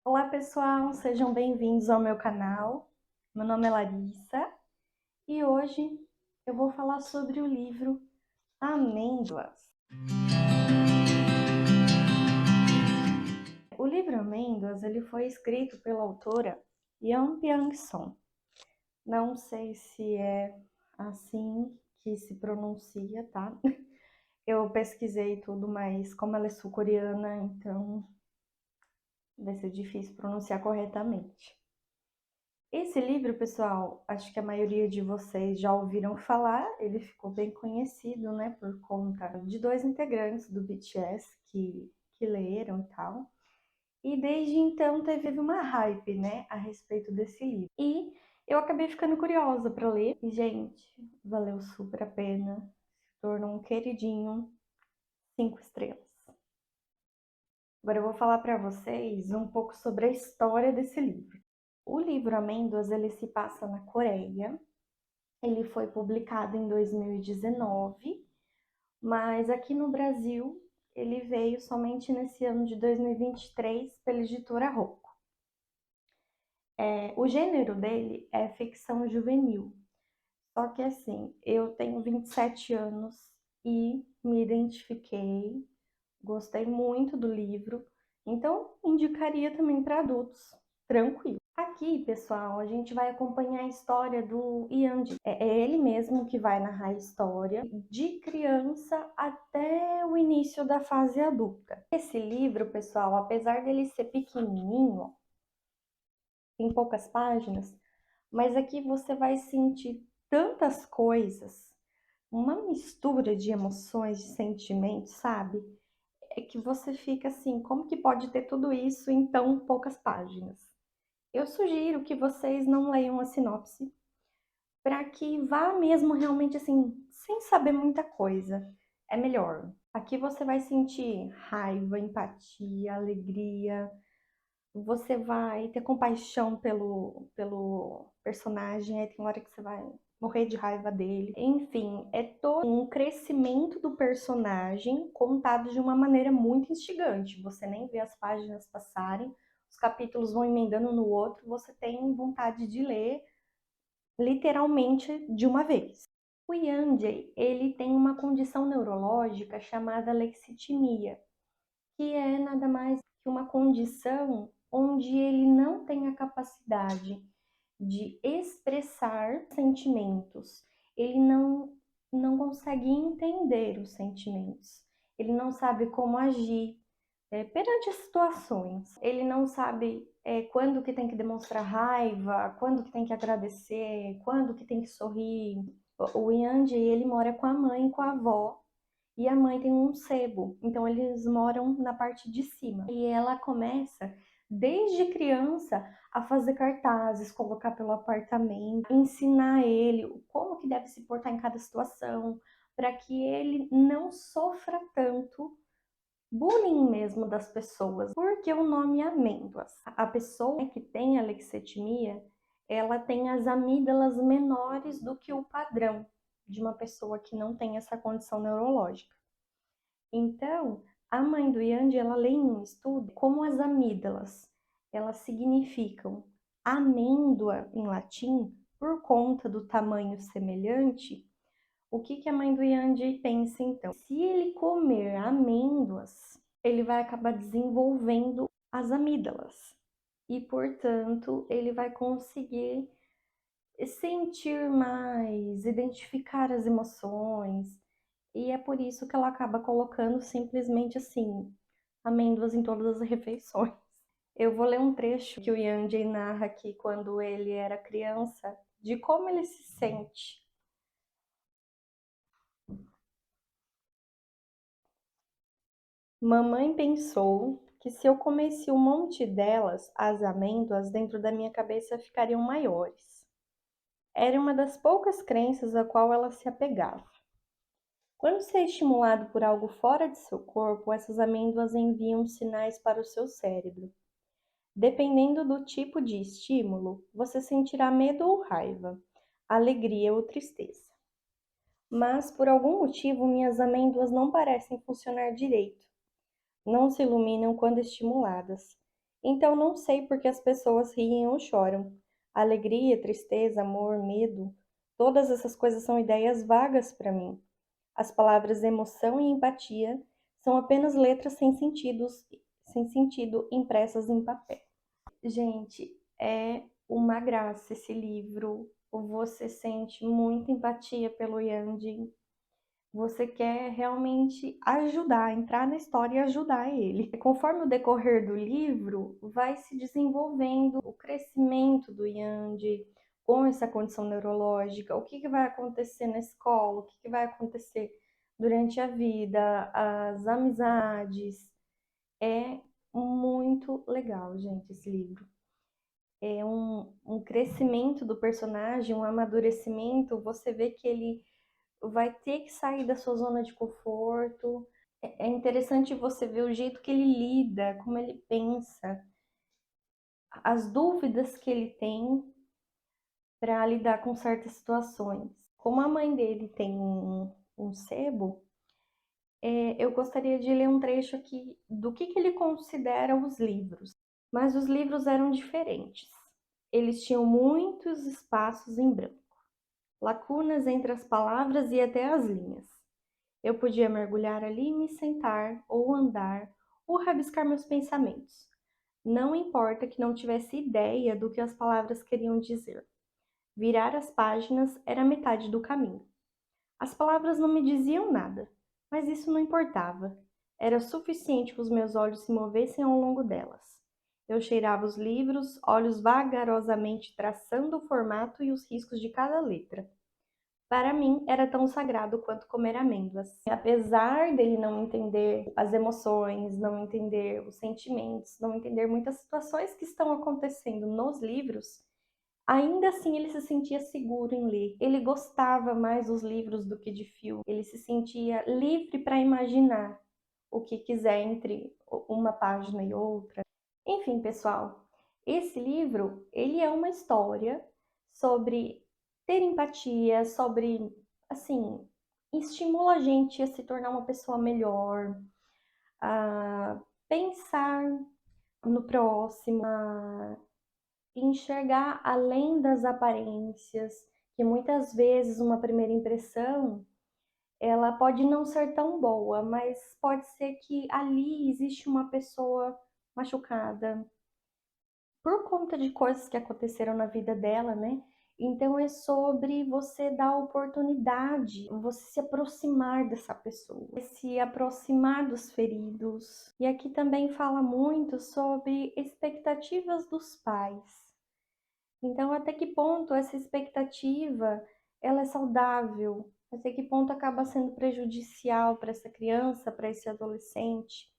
Olá pessoal, sejam bem-vindos ao meu canal. Meu nome é Larissa e hoje eu vou falar sobre o livro Amêndoas. O livro Amêndoas ele foi escrito pela autora Yeon Byung-sun. Não sei se é assim que se pronuncia, tá? Eu pesquisei tudo, mas como ela é sul-coreana, então vai ser difícil pronunciar corretamente. Esse livro, pessoal, acho que a maioria de vocês já ouviram falar. Ele ficou bem conhecido, né, por conta de dois integrantes do BTS que leram e tal. E desde então teve uma hype, né, a respeito desse livro. E eu acabei ficando curiosa para ler. E, gente, valeu super a pena. Se tornou um queridinho, 5 estrelas. Agora eu vou falar para vocês um pouco sobre a história desse livro. O livro Amêndoas, ele se passa na Coreia. Ele foi publicado em 2019, mas aqui no Brasil ele veio somente nesse ano de 2023 pela editora Rocco. O gênero dele é ficção juvenil. Só que assim, eu tenho 27 anos e me identifiquei, gostei muito do livro, então indicaria também para adultos, tranquilo. Aqui, pessoal, a gente vai acompanhar a história do Yandy. É ele mesmo que vai narrar a história de criança até o início da fase adulta. Esse livro, pessoal, apesar dele ser pequenininho, tem poucas páginas, mas aqui você vai sentir tantas coisas, uma mistura de emoções, de sentimentos, sabe? É que você fica assim, como que pode ter tudo isso em tão poucas páginas? Eu sugiro que vocês não leiam a sinopse, para que vá mesmo realmente assim, sem saber muita coisa. É melhor. Aqui você vai sentir raiva, empatia, alegria. Você vai ter compaixão pelo personagem. Aí tem hora que você vai morrer de raiva dele. Enfim, é todo um crescimento do personagem contado de uma maneira muito instigante. Você nem vê as páginas passarem, os capítulos vão emendando um no outro, você tem vontade de ler literalmente de uma vez. O Yandy, ele tem uma condição neurológica chamada lexitimia, que é nada mais que uma condição onde ele não tem a capacidade de expressar sentimentos. Ele não consegue entender os sentimentos. Ele não sabe como agir perante as situações. Ele não sabe quando que tem que demonstrar raiva, quando que tem que agradecer, quando que tem que sorrir. O Yandy, ele mora com a mãe e com a avó, e a mãe tem um sebo, então eles moram na parte de cima. E ela começa, desde criança, a fazer cartazes, colocar pelo apartamento, ensinar ele como que deve se portar em cada situação, para que ele não sofra tanto bullying mesmo das pessoas. Porque o nome é amêndoas. A pessoa que tem alexithymia, ela tem as amígdalas menores do que o padrão de uma pessoa que não tem essa condição neurológica. Então, a mãe do Yandy, ela lê em um estudo como as amígdalas, elas significam amêndoa em latim, por conta do tamanho semelhante. O que que a mãe do Yandy pensa então? Se ele comer amêndoas, ele vai acabar desenvolvendo as amígdalas e, portanto, ele vai conseguir sentir mais, identificar as emoções, e é por isso que ela acaba colocando simplesmente assim, amêndoas em todas as refeições. Eu vou ler um trecho que o Yandy narra aqui quando ele era criança, de como ele se sente. Mamãe pensou que se eu comesse um monte delas, as amêndoas dentro da minha cabeça ficariam maiores. Era uma das poucas crenças a qual ela se apegava. Quando se é estimulado por algo fora de seu corpo, essas amêndoas enviam sinais para o seu cérebro. Dependendo do tipo de estímulo, você sentirá medo ou raiva, alegria ou tristeza. Mas, por algum motivo, minhas amêndoas não parecem funcionar direito. Não se iluminam quando estimuladas. Então não sei por que as pessoas riem ou choram. Alegria, tristeza, amor, medo, todas essas coisas são ideias vagas para mim. As palavras emoção e empatia são apenas letras sem sentido impressas em papel. Gente, é uma graça esse livro. Você sente muita empatia pelo Yandy. Você quer realmente ajudar, entrar na história e ajudar ele. Conforme o decorrer do livro, vai se desenvolvendo o crescimento do Yandy com essa condição neurológica, o que que vai acontecer na escola, o que que vai acontecer durante a vida, as amizades. É muito legal, gente, esse livro. É um crescimento do personagem, um amadurecimento. Você vê que ele vai ter que sair da sua zona de conforto. É interessante você ver o jeito que ele lida, como ele pensa, as dúvidas que ele tem para lidar com certas situações. Como a mãe dele tem um sebo, eu gostaria de ler um trecho aqui do que ele considera os livros. Mas os livros eram diferentes. Eles tinham muitos espaços em branco, lacunas entre as palavras e até as linhas. Eu podia mergulhar ali e me sentar, ou andar, ou rabiscar meus pensamentos. Não importa que não tivesse ideia do que as palavras queriam dizer. Virar as páginas era metade do caminho. As palavras não me diziam nada, mas isso não importava. Era suficiente que os meus olhos se movessem ao longo delas. Eu cheirava os livros, olhos vagarosamente traçando o formato e os riscos de cada letra. Para mim, era tão sagrado quanto comer amêndoas. Apesar dele não entender as emoções, não entender os sentimentos, não entender muitas situações que estão acontecendo nos livros, ainda assim ele se sentia seguro em ler. Ele gostava mais dos livros do que de filme. Ele se sentia livre para imaginar o que quiser entre uma página e outra. Enfim, pessoal, esse livro, ele é uma história sobre ter empatia, sobre, assim, estimula a gente a se tornar uma pessoa melhor, a pensar no próximo, a enxergar além das aparências, que muitas vezes uma primeira impressão, ela pode não ser tão boa, mas pode ser que ali existe uma pessoa machucada, por conta de coisas que aconteceram na vida dela, né? Então é sobre você dar oportunidade, você se aproximar dessa pessoa, se aproximar dos feridos. E aqui também fala muito sobre expectativas dos pais. Então, até que ponto essa expectativa ela é saudável? Até que ponto acaba sendo prejudicial para essa criança, para esse adolescente?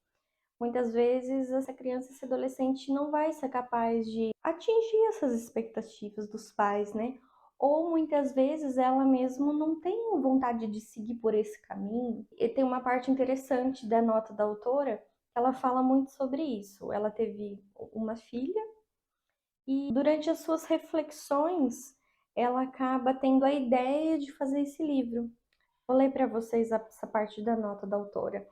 Muitas vezes essa criança, esse adolescente não vai ser capaz de atingir essas expectativas dos pais, né? Ou muitas vezes ela mesmo não tem vontade de seguir por esse caminho. E tem uma parte interessante da nota da autora, ela fala muito sobre isso. Ela teve uma filha e durante as suas reflexões, ela acaba tendo a ideia de fazer esse livro. Vou ler para vocês essa parte da nota da autora.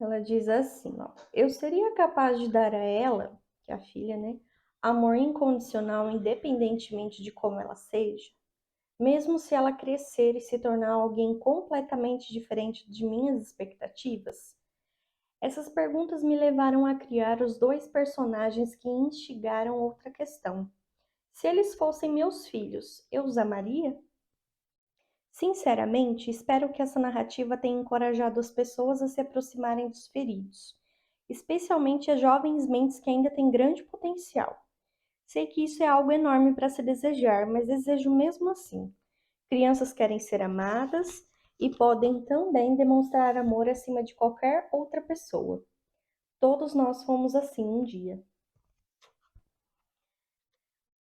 Ela diz assim, ó: eu seria capaz de dar a ela, que é a filha, né, amor incondicional independentemente de como ela seja, mesmo se ela crescer e se tornar alguém completamente diferente de minhas expectativas? Essas perguntas me levaram a criar os dois personagens que instigaram outra questão. Se eles fossem meus filhos, eu os amaria? Sinceramente, espero que essa narrativa tenha encorajado as pessoas a se aproximarem dos feridos, especialmente as jovens mentes que ainda têm grande potencial. Sei que isso é algo enorme para se desejar, mas desejo mesmo assim. Crianças querem ser amadas e podem também demonstrar amor acima de qualquer outra pessoa. Todos nós fomos assim um dia.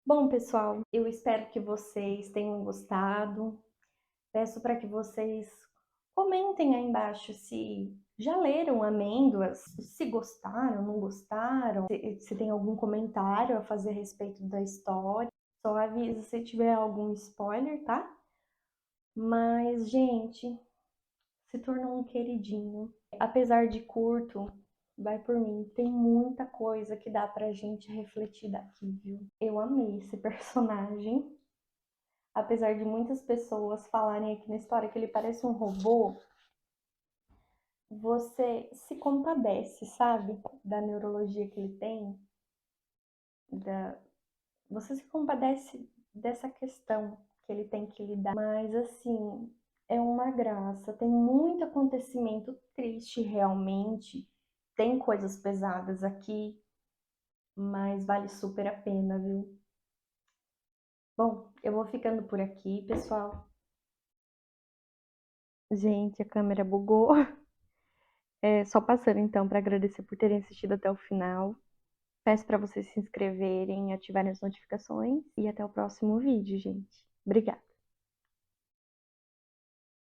Bom, pessoal, eu espero que vocês tenham gostado. Peço para que vocês comentem aí embaixo se já leram Amêndoas, se gostaram, não gostaram, se tem algum comentário a fazer a respeito da história. Só avisa se tiver algum spoiler, tá? Mas, gente, se tornou um queridinho. Apesar de curto, vai por mim, tem muita coisa que dá pra gente refletir daqui, viu? Eu amei esse personagem. Apesar de muitas pessoas falarem aqui na história que ele parece um robô, você se compadece, sabe? Da neurologia que ele tem, da... você se compadece dessa questão que ele tem que lidar. Mas, assim, é uma graça. Tem muito acontecimento triste, realmente. Tem coisas pesadas aqui, mas vale super a pena, viu? Bom, eu vou ficando por aqui, pessoal. Gente, a câmera bugou. É, só passando então para agradecer por terem assistido até o final. Peço para vocês se inscreverem, ativarem as notificações e até o próximo vídeo, gente. Obrigada.